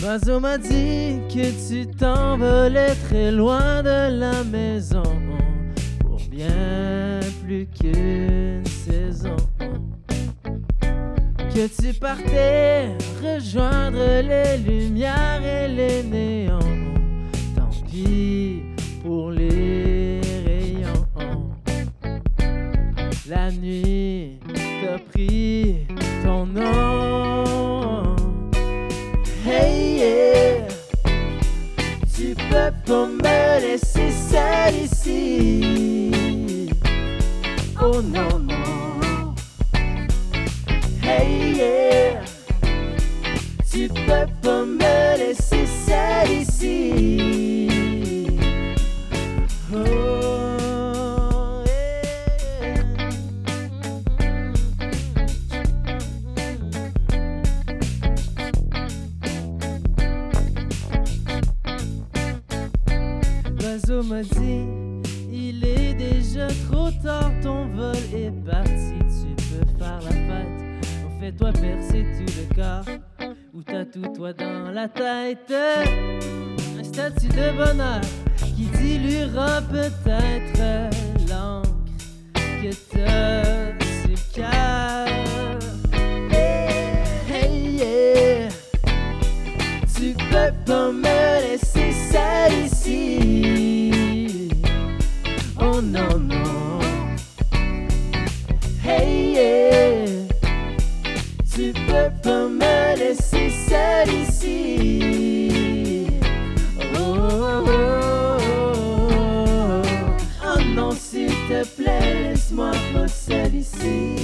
L'oiseau m'a dit que tu t'envolais très loin de la maison pour bien plus qu'une saison. Que tu partais rejoindre les lumières et les néons. Tant pis pour les rayons. La nuit t'a pris ton nom. Hey yeah, tu peux pas me laisser seule ici. Oh non non. Hey yeah, tu peux pas me laisser seule ici. Oh yeah. L'oiseau m'a dit, il est déjà trop tard, ton vol est parti, tu peux faire la fête. Fais-toi percer tout le corps ou tatoue-toi dans la tête un statut de bonheur qui diluera peut-être l'encre que t'as sur le cœur. Hey yeah, tu peux pas me laisser seule ici. Oh non non. Hey yeah, tu peux pas me laisser seule ici. Oh, oh, oh, oh. Oh non, s'il te plaît, laisse-moi pas seule ici.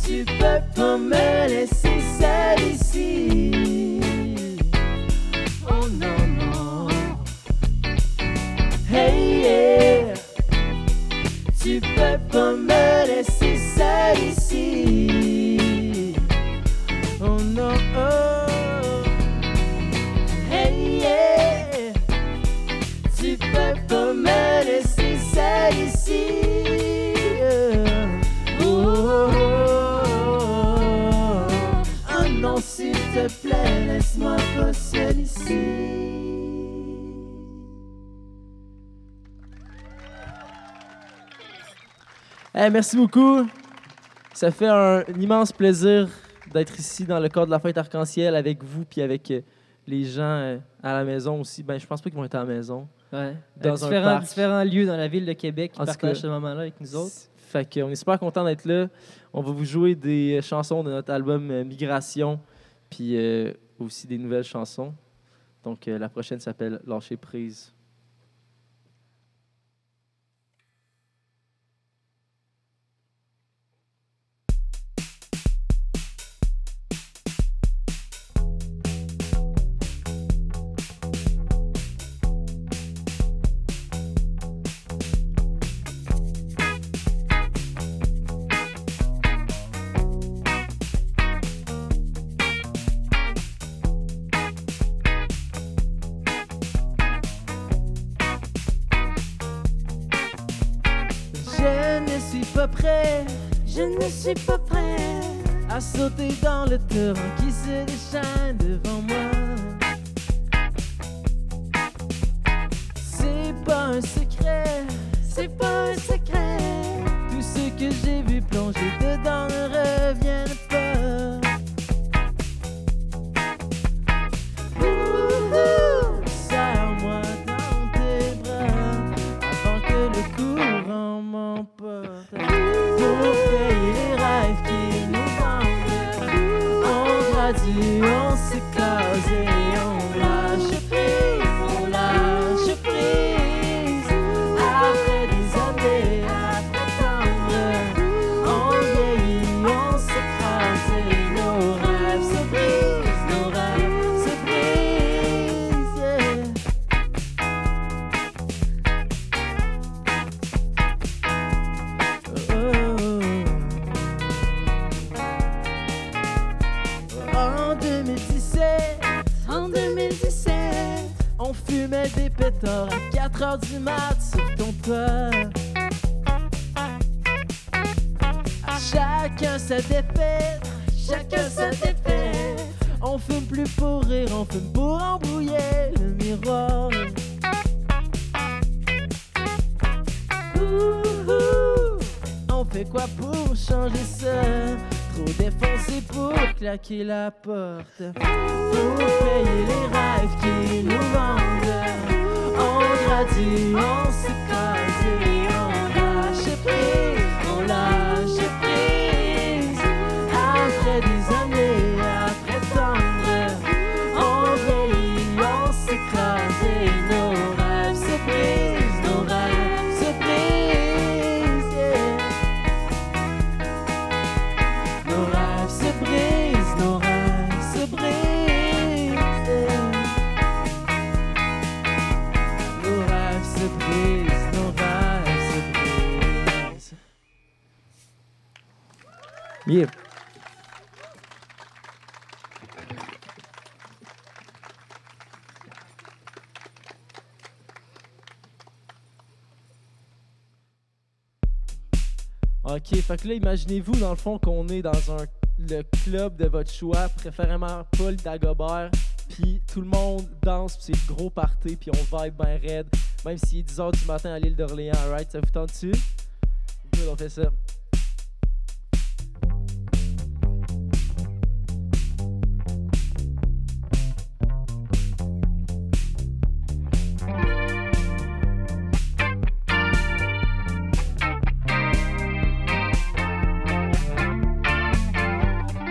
Tu peux pas me laisser seule ici. Oh non non. Hey yeah, tu peux pas me laisser seule ici. Oh non oh. Hey yeah, tu peux pas me laisser seule ici. S'il te plaît, laisse-moi pas seule ici. Hey, merci beaucoup. Ça fait un immense plaisir d'être ici dans le cadre de la fête arc-en-ciel avec vous puis avec les gens à la maison aussi. Ben, je pense pas qu'ils vont être à la maison. Ouais. Dans différents lieux dans la ville de Québec qui partagent ce moment-là avec nous autres. Fait qu'on est super contents d'être là. On va vous jouer des chansons de notre album Migration, puis aussi des nouvelles chansons. Donc la prochaine s'appelle Lâcher prise. Je ne suis pas prêt à sauter dans le torrent qui se déchaîne devant moi. C'est pas un secret, c'est pas un secret. Tout ce que j'ai vu plonger dedans ne revient pas. Serre-moi dans tes bras avant que le courant m'emporte. Pour payer les rêves qui nous vendent, on gradue, on s'écrase et on lâche prise. Après des années à t'attendre, on vieillit, on On fumait des pétards à 4 heures du mat sur ton toit. Chacun sa défaite, chacun sa défaite. On fume plus pour rire, on fume pour embrouiller le miroir. On fait quoi pour changer ça? Trop défoncé pour claquer la porte. Pour payer les rêves qui nous vendent. On gradue, on s'écrase et on lâche prise. On lâche prise. Après des années, après tant d'heures, on vieillit, on s'écrase et nos rêves se brisent. Nos rêves se brisent, yeah. Nos rêves se brisent, nos rêves se brisent, yeah. Nos rêves se brisent, nos rêves se brisent. Yeah. Ok, fait que là, imaginez-vous dans le fond qu'on est dans le club de votre choix, préférément Paul Dagobert, puis tout le monde danse, puis c'est le gros party, puis on vibe ben raide, même s'il est 10h du matin à l'île d'Orléans, alright? Ça vous tente dessus? Good, on fait ça.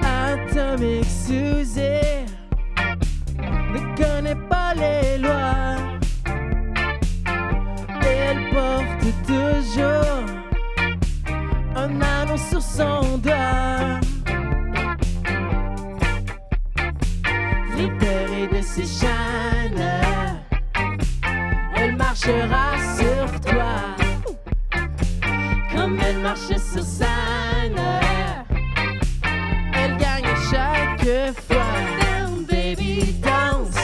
Atomic Suzy ne connaît pas les lois. Elle porte toujours un anneau sur son doigt. Libérée de ses chaînes, elle marchera sur toi comme elle marchait sur scène. Elle gagne chaque fois. Down, baby, danse.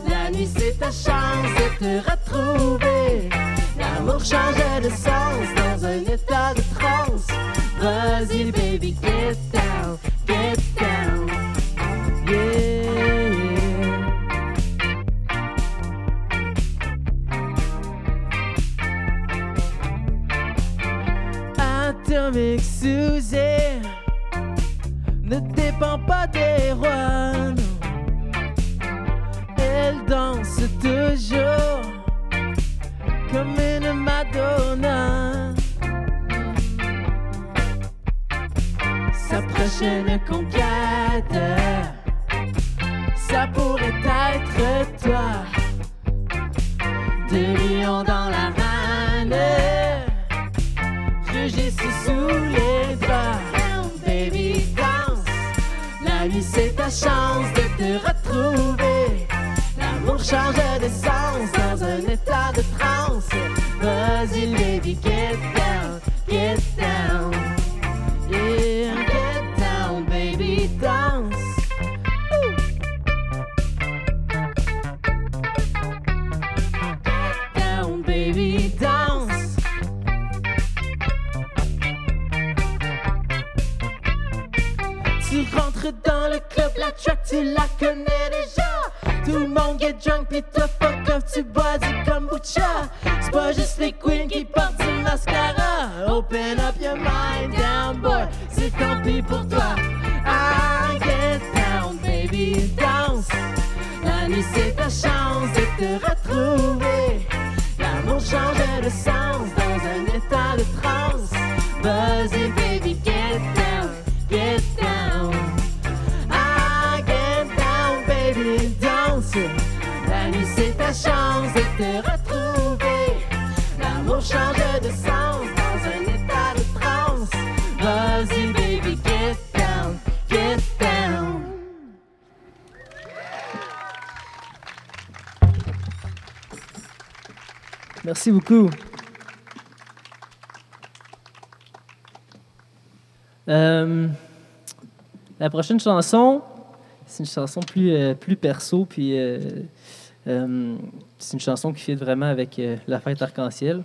La nuit, c'est ta chance de te retrouver. L'amour changeait de sens dans un état de transe. Vas-y, baby, get down, get down. Yeah, yeah. Atomic Suzy ne dépend pas des rois, non. Elle danse toujours comme une Madonna. Sa prochaine conquête, ça pourrait être toi. Deux lions dans la vanne, rugissent sous les bras. Baby, danse. La nuit, c'est ta chance de te retrouver. L'amour change de sens dans un état de transe. Vas-y, baby, get down, get down. Yeah, get down, baby, danse. Get down, baby, danse. Tu rentres dans le club, la track tu la connais déjà. Tout le monde get drunk pis te fuck off, tu bois du kombucha. C'est pas juste les queens qui portent du mascara. Open up your mind, down boy, c'est tant pis pour toi. Ah, get down, baby, danse. La nuit c'est ta chance de te retrouver. L'amour change de sens dans un état de transe. Vas-y, baby, get down, get down. Ah, get down, baby, danse. La nuit c'est ta chance de te retrouver. L'amour change de sens dans un état de transe. Vas-y, baby, get down, get down. Merci beaucoup. La prochaine chanson, c'est une chanson plus perso, puis C'est une chanson qui fit vraiment avec la fête arc-en-ciel.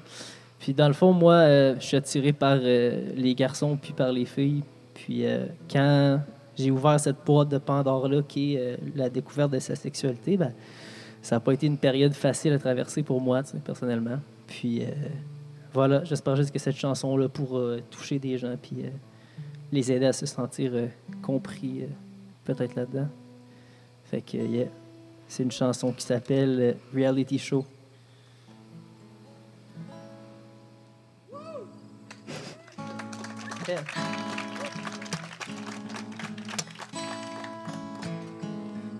Puis dans le fond, moi, je suis attiré par les garçons puis par les filles. Puis quand j'ai ouvert cette boîte de Pandore-là, qui est la découverte de sa sexualité, ben, ça n'a pas été une période facile à traverser pour moi, personnellement. Puis voilà, j'espère juste que cette chanson-là pourra toucher des gens puis les aider à se sentir compris, peut-être là-dedans. Fait que, yeah, c'est une chanson qui s'appelle Reality Show. Yeah.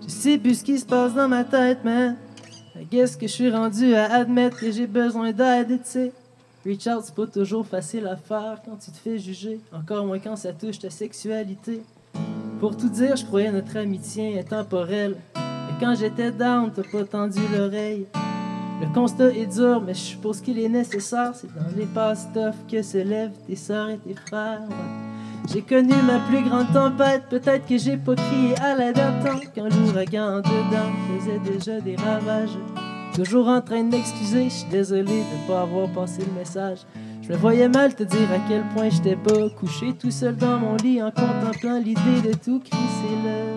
Je sais plus ce qui se passe dans ma tête, man. I guess que je suis rendu à admettre que j'ai besoin d'aide, tu sais. Reach out, c'est pas toujours facile à faire quand tu te fais juger, encore moins quand ça touche ta sexualité. Pour tout dire, je croyais notre amitié intemporelle. Et quand j'étais down, t'as pas tendu l'oreille. Le constat est dur, mais je suppose qu'il est nécessaire. C'est dans les passes tough que se lèvent tes sœurs et tes frères. Ouais. J'ai connu ma plus grande tempête. Peut-être que j'ai pas crié à l'aide à temps quand l'ouragan en dedans faisait déjà des ravages. Toujours en train de m'excuser, je suis désolé de ne pas avoir passé le message. Je me voyais mal te dire à quel point j'étais pas couché tout seul dans mon lit en contemplant l'idée de tout crisser là.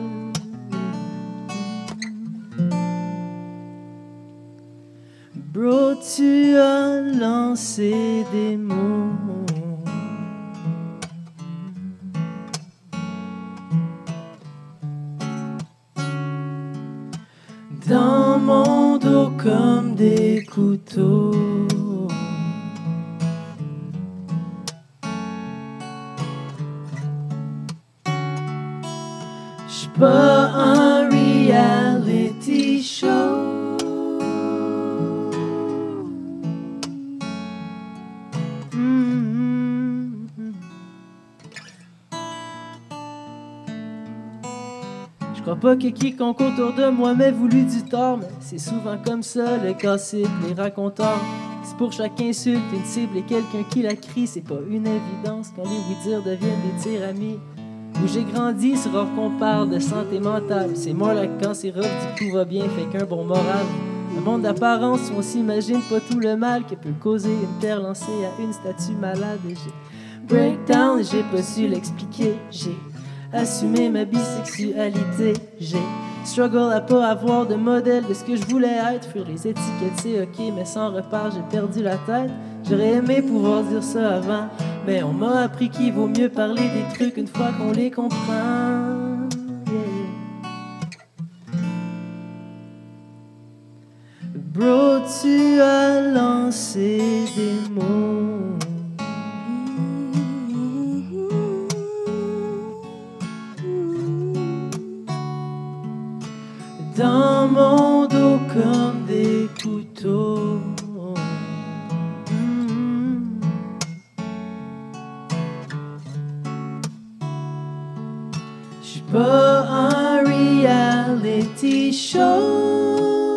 Bro, tu as lancé des mots. Dans mon dos comme des couteaux. J'suis pas un reality show. Je crois pas que quiconque autour de moi m'ait voulu du tort, mais c'est souvent comme ça, le gossip, les raconteurs. C'est pour chaque insulte une cible et quelqu'un qui la crie. C'est pas une évidence quand les oui-dire deviennent des tiramis. Où j'ai grandi, c'est rare qu'on parle de santé mentale. C'est moi là quand c'est rough, du tout va bien, fait qu'un bon moral. Un monde d'apparence où on s'imagine pas tout le mal que peut causer une terre lancée à une statue malade. Et j'ai breakdown, j'ai pas su l'expliquer. J'ai assumé ma bisexualité. J'ai struggle à pas avoir de modèle de ce que je voulais être. Fuir les étiquettes, c'est ok, mais sans repère, j'ai perdu la tête. J'aurais aimé pouvoir dire ça avant, mais on m'a appris qu'il vaut mieux parler des trucs une fois qu'on les comprend. Yeah. Bro, tu as lancé des mots. Dans mon dos comme des couteaux. J'suis pas un reality show.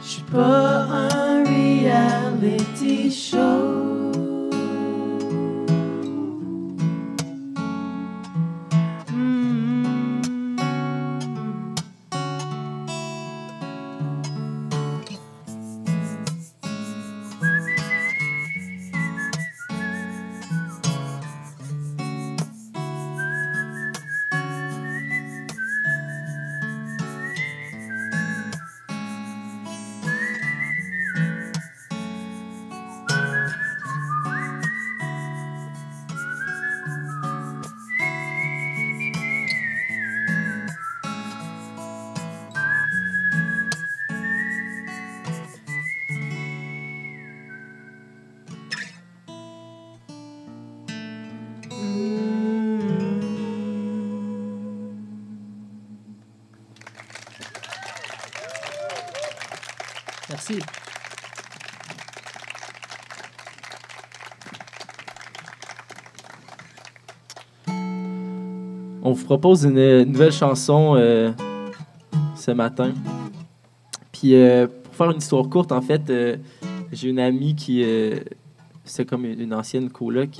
J'suis pas un reality show. Merci. On vous propose une nouvelle chanson ce matin. Puis pour faire une histoire courte, en fait, j'ai une amie qui c'est comme une ancienne coloc.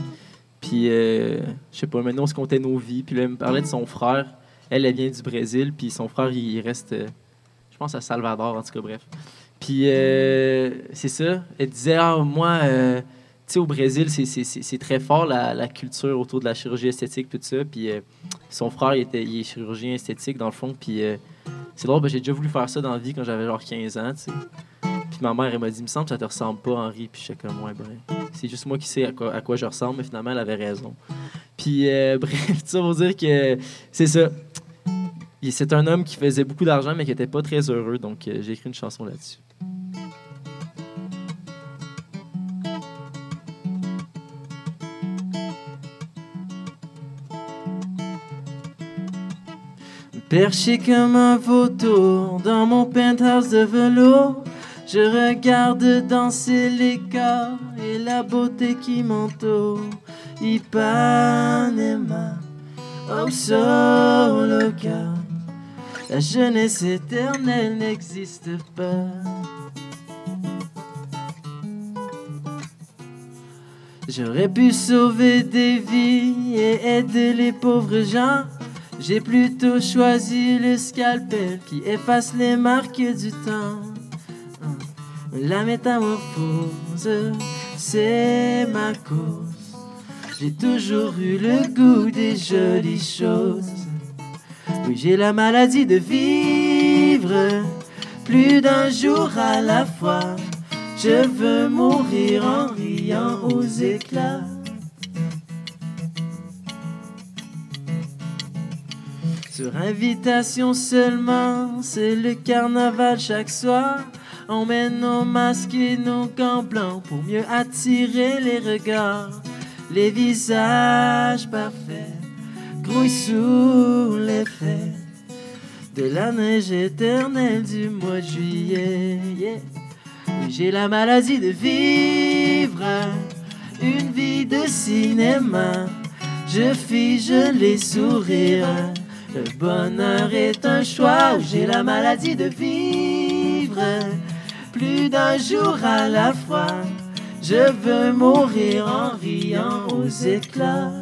Puis, je sais pas, maintenant, on se comptait nos vies. Puis là, elle me parlait de son frère. Elle vient du Brésil. Puis son frère, il reste, je pense, à Salvador, en tout cas, bref. Puis, c'est ça. Elle disait, moi, tu sais, au Brésil, c'est très fort, la culture autour de la chirurgie esthétique, tout ça. Puis, son frère, il est chirurgien esthétique, dans le fond. Puis, c'est drôle, j'ai déjà voulu faire ça dans la vie quand j'avais genre 15 ans, tu sais. Puis ma mère, elle m'a dit, il me semble que ça te ressemble pas, Henri. Puis j'étais comme, ouais, c'est juste moi qui sais à quoi je ressemble, mais finalement, elle avait raison. Puis, bref, tout ça pour dire que c'est ça. C'est un homme qui faisait beaucoup d'argent, mais qui était pas très heureux. Donc, j'ai écrit une chanson là-dessus. Perché comme un vautour dans mon penthouse de velours, je regarde danser les corps et la beauté qui m'entoure. Ipanema, oh solo car la jeunesse éternelle n'existe pas. J'aurais pu sauver des vies et aider les pauvres gens. J'ai plutôt choisi le scalpel qui efface les marques du temps. La métamorphose, c'est ma cause. J'ai toujours eu le goût des jolies choses. Oui, j'ai la maladie de vivre plus d'un jour à la fois. Je veux mourir en riant aux éclats. Sur invitation seulement, c'est le carnaval chaque soir. On met nos masques et nos gants blancs pour mieux attirer les regards. Les visages parfaits grouillent sous l'effet de la neige éternelle du mois de juillet. Yeah. Oui, j'ai la maladie de vivre une vie de cinéma. Je fige les sourires. Le bonheur est un choix. J'ai la maladie de vivre plus d'un jour à la fois. Je veux mourir en riant aux éclats.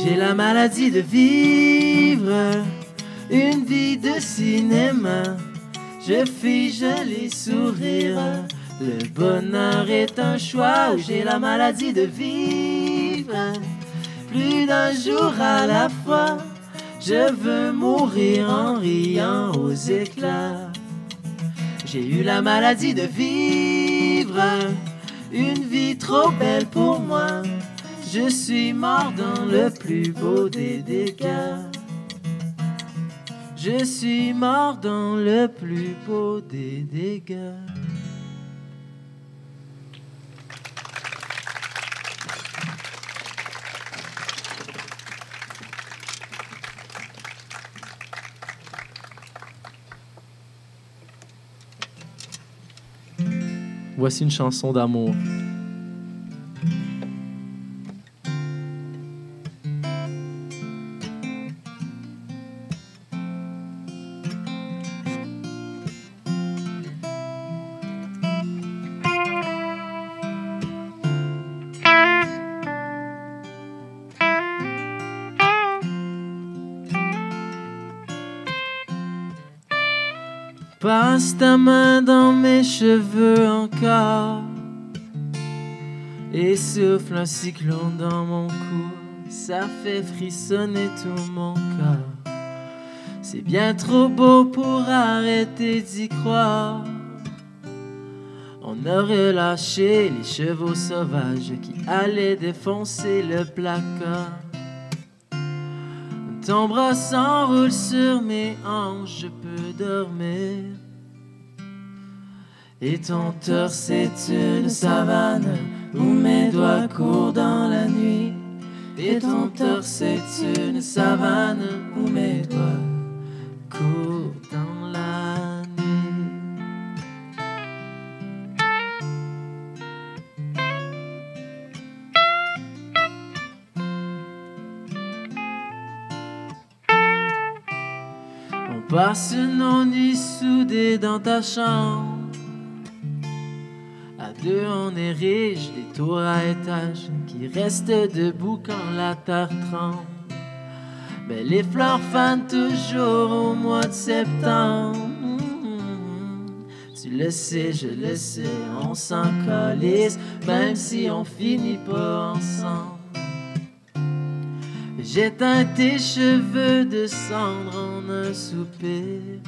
J'ai la maladie de vivre une vie de cinéma. Je fige les sourires. Le bonheur est un choix. J'ai la maladie de vivre plus d'un jour à la fois. Je veux mourir en riant aux éclats. J'ai eu la maladie de vivre une vie trop belle pour moi. Je suis mort dans le plus beau des dégâts. Je suis mort dans le plus beau des dégâts. Voici une chanson d'amour. Passe ta main dans mes cheveux encore et souffle un cyclone dans mon cou. Ça fait frissonner tout mon corps. C'est bien trop beau pour arrêter d'y croire. On aurait lâché les chevaux sauvages qui allaient défoncer le placard. Ton bras s'enroule sur mes hanches, je peux dormir. Et ton torse est une savane où mes doigts courent dans la nuit. Et ton torse est une savane où mes doigts courent dans la nuit. On passe nos nuits soudées dans ta chambre. À deux on érige des tours à étages qui restent debout quand la terre tremble. Mais les fleurs fanent toujours au mois de septembre. Tu le sais, je le sais, on s'en calisse, même si on finit pas ensemble. J'éteins tes cheveux de cendre en un soupir.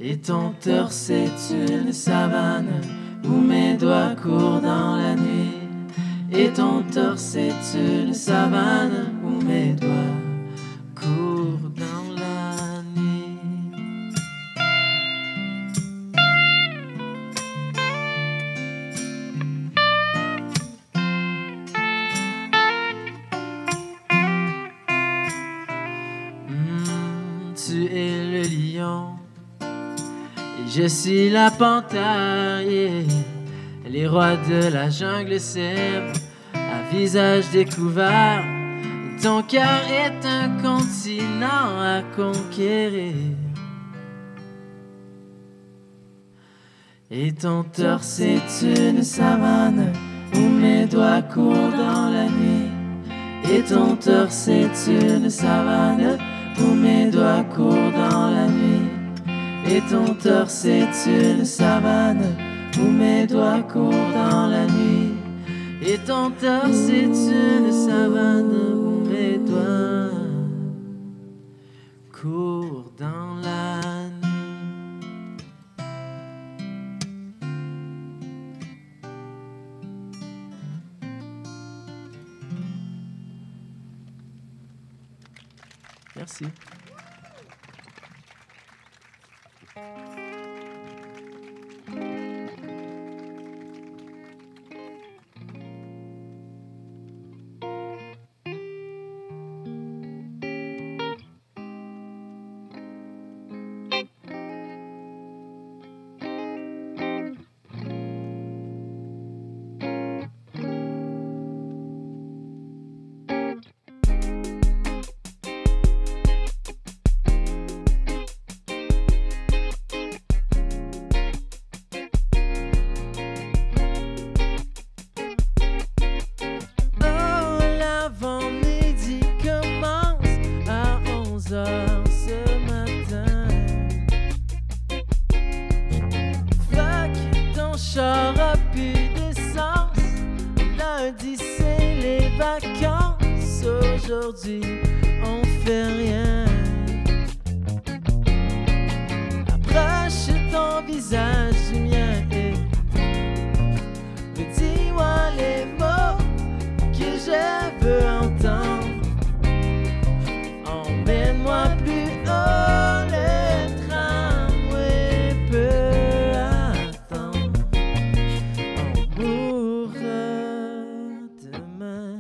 Et ton torse est une savane où mes doigts courent dans la nuit. Et ton torse est une savane où mes doigts courent dans la nuit. Tu es le lion et je suis la panthère, yeah. Les rois de la jungle s'aiment à visage découvert. Ton cœur est un continent à conquérir. Et ton torse est une savane où mes doigts courent dans la nuit. Et ton torse est une savane où mes doigts courent dans la nuit. Et ton torse est une savane où mes doigts courent dans la nuit. Et ton torse est une savane où mes doigts courent dans la nuit. Merci. Aujourd'hui, on fait rien. Approche ton visage du mien et dis-moi les mots que je veux entendre. Emmène-moi plus haut, le tramway peut attendre. On mourra demain.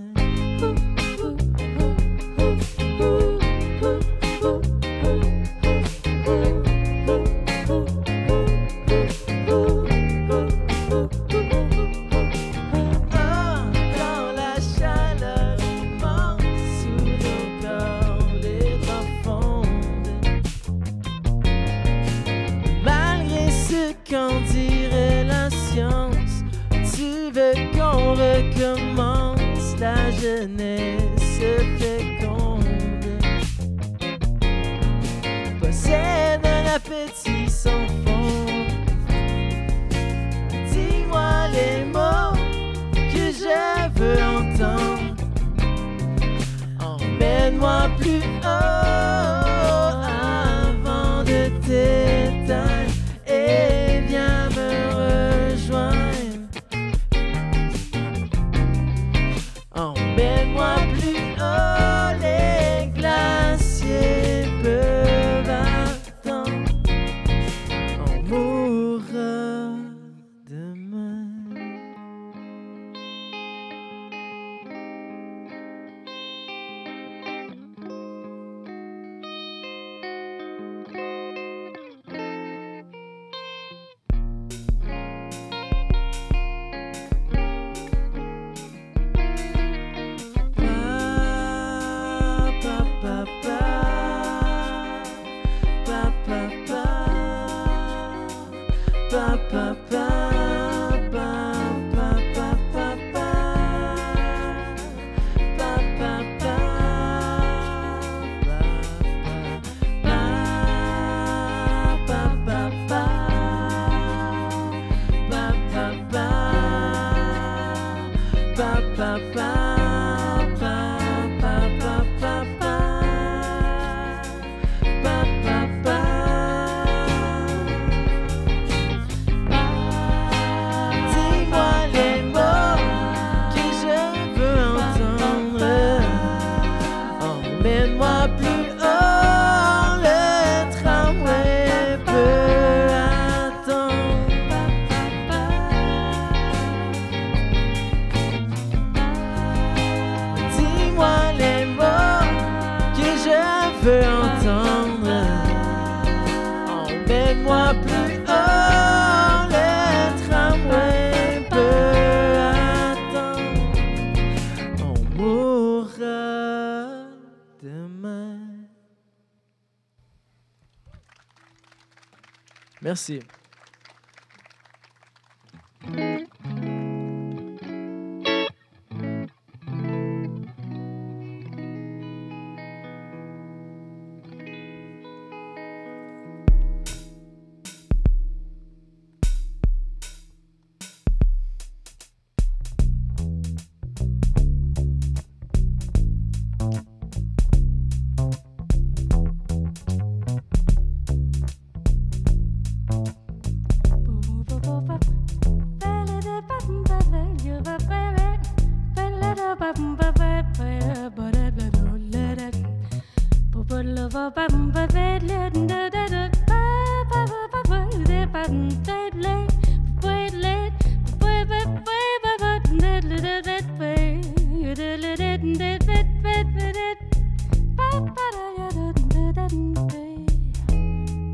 Merci.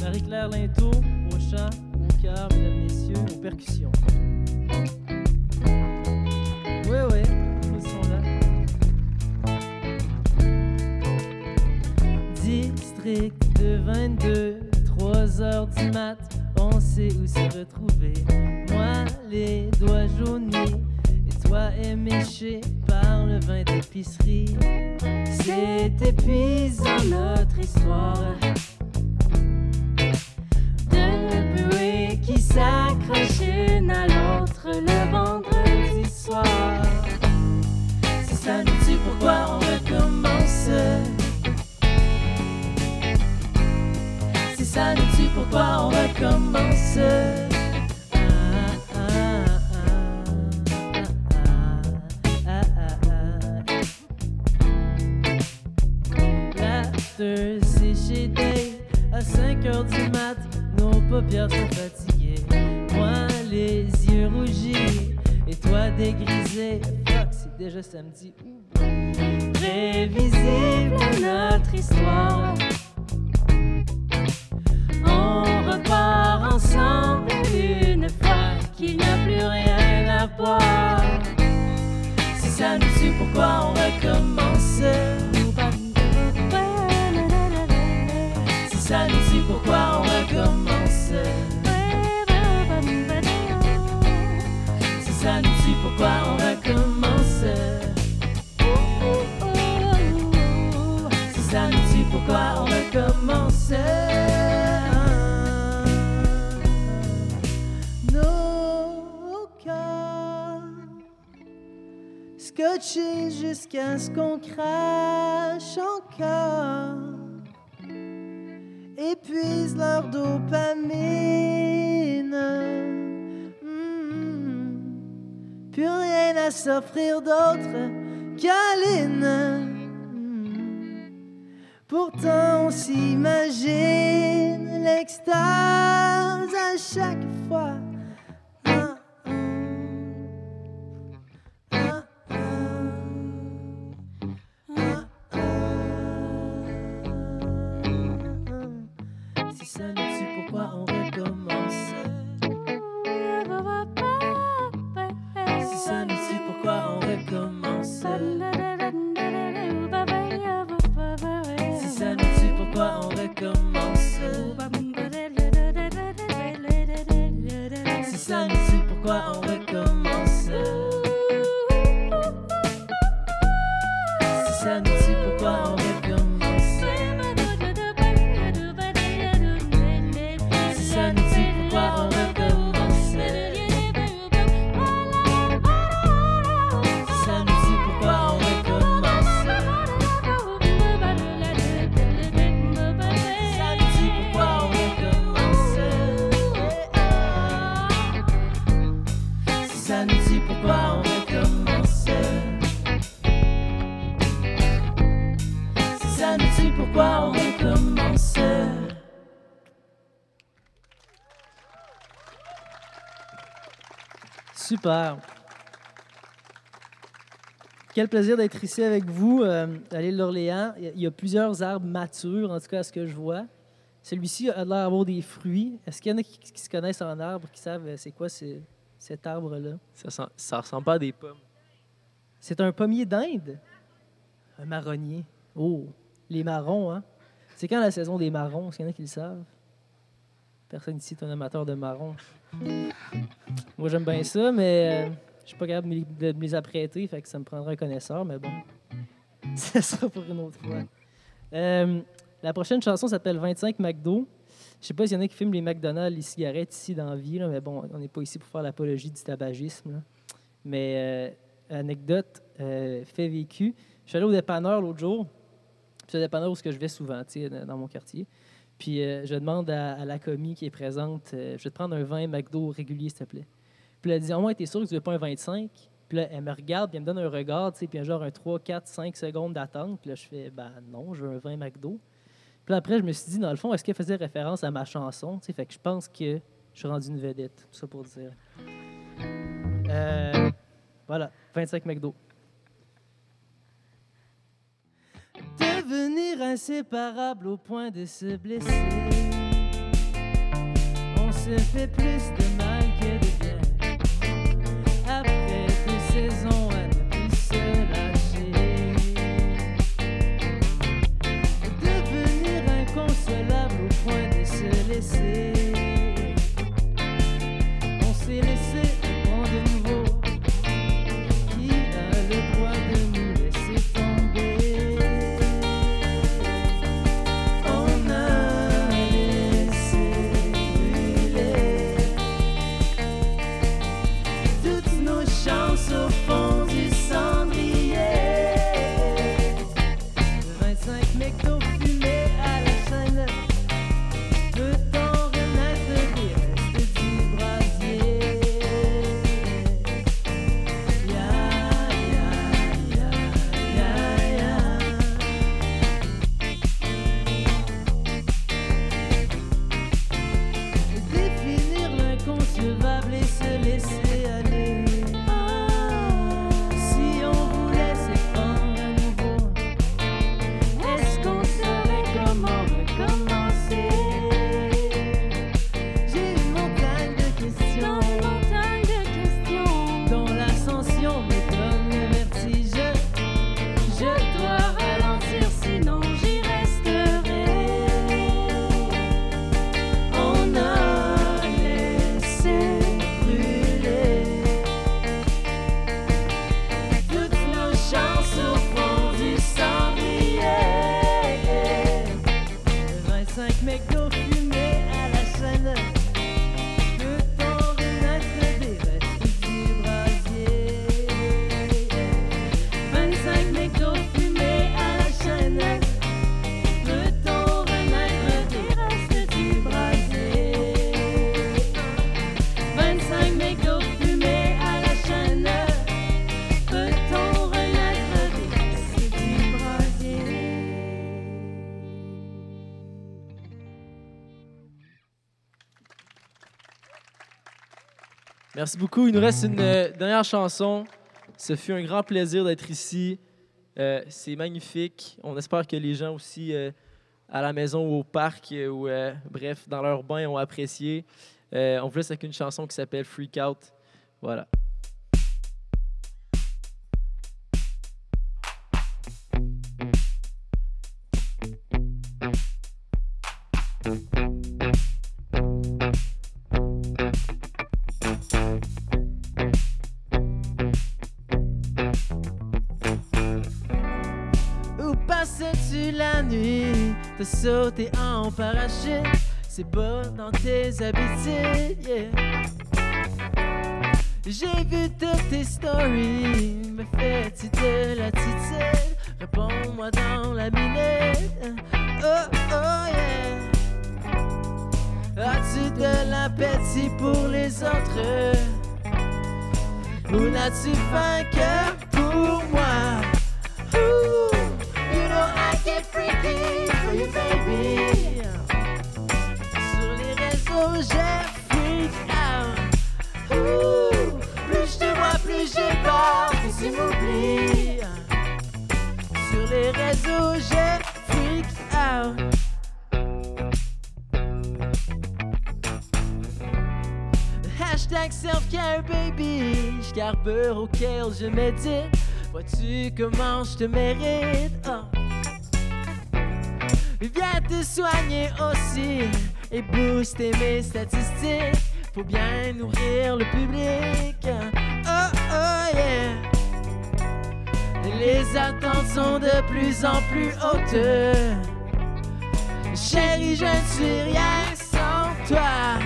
Marie-Claire Linteau au chant, au cœur, mesdames, messieurs, aux percussions. Oui, ils sont là. District de 22, 3 heures du mat, on sait où se retrouver. Moi, les doigts jaunis, et toi éméché par le vin d'épicerie. C'est épuisant notre histoire. Qui s'accrochent une à l'autre le vendredi soir. Si ça nous tue, pourquoi on recommence? Si ça nous tue, pourquoi on recommence? L'after, c'est chez Dave à 5 heures du mat. Nos paupières sont fatiguées, moi les yeux rougis et toi dégrisé. Fuck, c'est déjà samedi. Prévisible notre histoire. On repart ensemble une fois qu'il n'y a plus rien à boire. Si ça nous tue, pourquoi on recommence? Si ça nous tue, pourquoi on recommence? Si ça nous tue, pourquoi on recommence? Si ça nous tue, pourquoi on recommence? Nos cœurs scotchés jusqu'à ce qu'on crache encore, épuisent leur dopamine. Plus rien à s'offrir d'autre câline. Pourtant on s'imagine l'extase à chaque fois. Si ça nous tue, pourquoi on recommence? Si ça nous tue, pourquoi on recommence? Si ça nous tue, pourquoi on recommence? Si ça nous tue, pourquoi on recommence? Si ça nous tue, pourquoi on recommence? Si ça nous tue, pourquoi on recommence? Si ça nous tue, ça nous dit pourquoi on recommence. Si ça nous dit pourquoi on recommence. Super. Quel plaisir d'être ici avec vous à l'île d'Orléans. Il y a plusieurs arbres matures, en tout cas à ce que je vois. Celui-ci a l'air d'avoir des fruits. Est-ce qu'il y en a qui se connaissent en arbre, qui savent c'est quoi cet arbre-là? Ça ressemble pas à des pommes. C'est un pommier d'Inde? Un marronnier. Oh, les marrons, hein? C'est quand la saison des marrons? Est-ce qu'il y en a qui le savent? Personne ici est un amateur de marrons. Moi, j'aime bien ça, mais je suis pas capable de me les apprêter, fait que ça me prendra un connaisseur, mais bon, ça sera pour une autre fois. La prochaine chanson s'appelle 25 McDo. Je sais pas s'il y en a qui filment les McDonald's, les cigarettes ici dans la vie, là, mais bon, on n'est pas ici pour faire l'apologie du tabagisme. Là. Mais anecdote, fait vécu. Je suis allé au dépanneur l'autre jour. C'est un dépanneur où je vais souvent, dans mon quartier. Puis je demande à la commis qui est présente, je vais te prendre un 20 McDo régulier, s'il te plaît. Puis elle dit, au moins, t'es sûr que tu veux pas un 25? Puis là, elle me regarde, puis elle me donne un regard, puis genre un 3, 4, 5 secondes d'attente. Puis là, je fais, non, je veux un 20 McDo. Puis là, après, je me suis dit, dans le fond, est-ce qu'elle faisait référence à ma chanson? Fait que je pense que je suis rendu une vedette, tout ça pour dire. Voilà, 25 McDo. Devenir inséparable au point de se blesser. On se fait plus de mal que de bien. Après 2 saisons à ne plus se lâcher. Devenir inconsolable au point de se laisser. On s'est laissé prendre de nouveau. Qui a le droit de nous laisser tomber? Au fond du cendrier. 25 McDo fumés à la chaîne. Peut-on remettre les restes du brasier? Ya, ya, ya, ya, ya. Définir l'inconcevable et se laisser aller. Merci beaucoup. Il nous reste une dernière chanson. Ce fut un grand plaisir d'être ici. C'est magnifique. On espère que les gens aussi à la maison ou au parc ou bref, dans leur bain ont apprécié. On vous laisse avec une chanson qui s'appelle Freak Out. Voilà. Passes-tu la nuit, t'as sauté en parachute, c'est pas dans tes habitudes, yeah. J'ai vu toutes tes stories, me fais-tu de l'attitude? Réponds-moi dans la minute, oh oh yeah. As-tu de l'appétit pour les autres? Ou n'as-tu pas un cœur pour moi? Ooh, you know I get freaky for you, baby. Sur les réseaux, j'ai freak out. Ooh, plus je te vois, plus j'ai peur que tu m'oublies. Sur les réseaux, j'ai freak out. Hashtag self-care, baby. J'carbure auquel je médite. Vois-tu comment je te mérite? Oh. Viens te soigner aussi et booster mes statistiques pour bien nourrir le public. Oh, oh, yeah. Les attentes sont de plus en plus hautes. Chérie, je ne suis rien sans toi.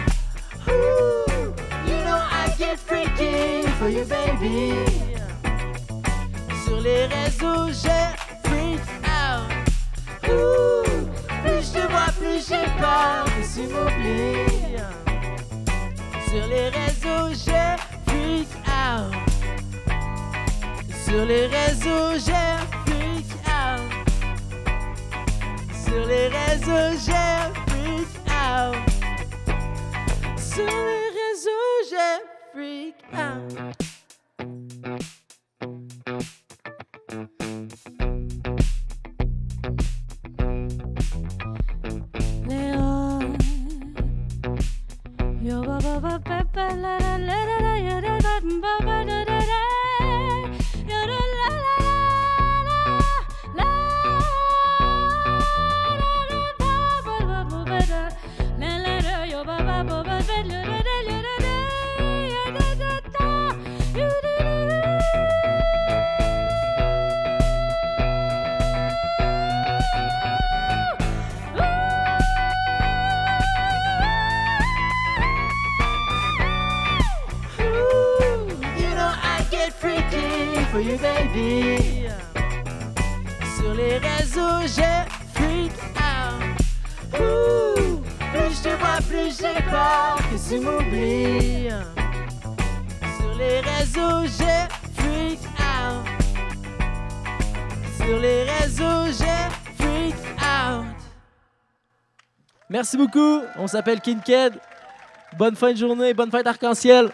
Ooh, you know I get freaky for you, baby. Sur les réseaux, j'ai freak out. Ooh, plus je te vois, plus j'ai peur que tu m'oublies. Sur les réseaux, j'ai freak out. Sur les réseaux, j'ai freak out. Sur les réseaux, j'ai freak out. Sur les réseaux, j'ai freak out. Léon, yo ba ba ba ba ba la la la la la ya da da ba ba da da da ya da la la la la ba ba ba ba ba da la la la yo ba ba ba ba ba la la la ya da da ya da da da you da Freaky for you, baby. Sur les réseaux, j'ai freak out. Ooh, plus je te vois, plus j'ai peur que tu m'oublies. Sur les réseaux, j'ai freak out. Sur les réseaux, j'ai freak out. Merci beaucoup. On s'appelle Kinked. Bonne fin de journée, bonne fête arc-en-ciel.